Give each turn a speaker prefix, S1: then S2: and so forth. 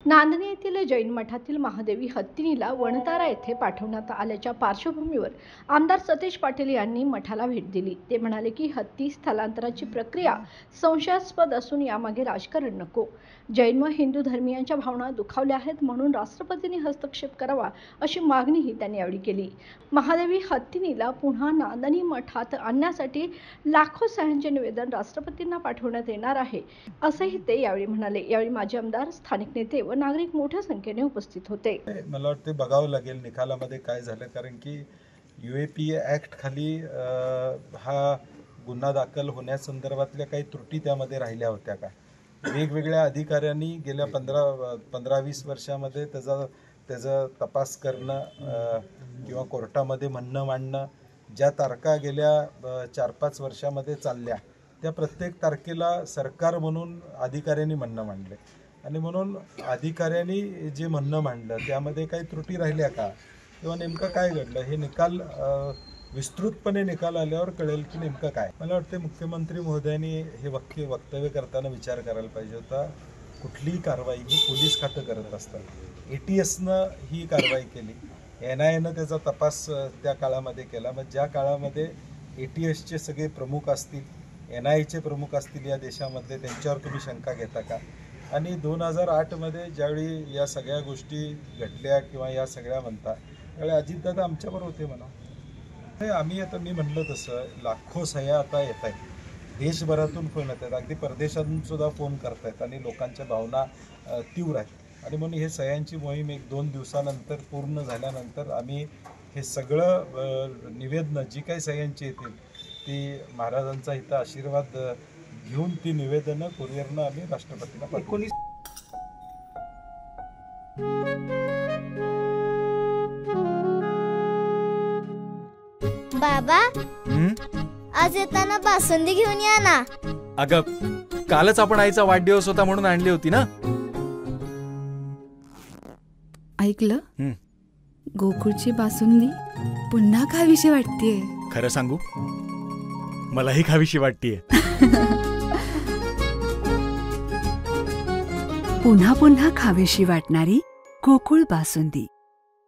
S1: नांदणी येथील जैन मठातील महादेवी हत्तीनीला वणतारा येथे पाठवण्यात आल्याच्या पार्श्वभूमीवर आमदार सतेज पाटील यांनी मठाला भेट दिली। ते म्हणाले की हत्ती स्थलांतराची प्रक्रिया संशयास्पद असून यामागे राजकारण नको। जैन व हिंदू धर्मियांच्या भावना दुखावल्या आहेत, म्हणून राष्ट्रपतींनी हस्तक्षेप करावा अशी मागणीही त्यांनी यावेळी केली। महादेवी हत्तीनीला पुन्हा नांदणी मठात आणण्यासाठी लाखो सह्यांचे निवेदन राष्ट्रपतींना पाठवण्यात येणार आहे, असंही ते यावेळी म्हणाले। यावेळी माजी आमदार, स्थानिक नेते व नागरिक मोठ्या संख्येने उपस्थित होते।
S2: मला वाटते बघावं लागेल निकालामध्ये काय झालं, कारण की UAPA ॲक्ट खाली हा गुन्हा दाखल होण्यासंदर्भातल्या काही त्रुटी त्यामध्ये राहिल्या होत्या का? वेगवेगळ्या अधिकाऱ्यांनी गेल्या 15-20 वर्षामध्ये त्याचा तपास करणं किंवा कोर्टामध्ये म्हणणं मांडणं, ज्या तारखा गेल्या 4-5 वर्षामध्ये चालल्या त्या प्रत्येक तारखेला सरकार म्हणून अधिकाऱ्यांनी म्हणणं मांडले, आणि म्हणून अधिकाऱ्यांनी जे म्हणणं मांडलं त्यामध्ये काही त्रुटी राहिल्या का किंवा नेमकं काय घडलं, हे निकाल विस्तृतपणे निकाल आल्यावर कळेल की नेमकं काय। मला वाटते मुख्यमंत्री महोदयांनी हे वक्तव्य करताना विचार करायला पाहिजे होता। कुठलीही कारवाई ही पोलीस खातं करत असतात, ATSनं ही कारवाई केली, NIAनं त्याचा तपास त्या काळामध्ये केला। मग ज्या काळामध्ये ATSचे सगळे प्रमुख असतील, NIAचे प्रमुख असतील या देशामधले, त्यांच्यावर तुम्ही शंका घेता का? आणि 2008मध्ये ज्यावेळी या सगळ्या गोष्टी घडल्या किंवा या सगळ्या म्हणता, त्यावेळी अजितदादा आमच्याबरोबर होते म्हणा। आम्ही आता मी म्हणलं तसं लाखो सह्या आता येत आहेत, देशभरातून फोन येत आहेत, अगदी परदेशातून सुद्धा फोन करत आहेत, आणि लोकांच्या भावना तीव्र आहेत। आणि म्हणून हे सह्यांची मोहीम 1-2 दिवसानंतर पूर्ण झाल्यानंतर आम्ही हे सगळं निवेदनं जी काही सह्यांची येतील ती महाराजांचा इथं आशीर्वाद घेऊन ती निवेदनं कुरिअरनं आम्ही राष्ट्रपतींना पाठवू।
S3: बाबा, आज येताना बासुंदी घेऊन या ना।
S4: अगं, कालच आपण आईचा वाढदिवस होता म्हणून आणली होती ना।
S5: ऐकलं, गोकुळची बासुंदी पुन्हा खावीशी वाटतेय।
S4: खरं सांगू, मलाही खावीशी वाटतेय।
S5: पुन्हा पुन्हा खावीशी वाटणारी गोकुळ बासुंदी।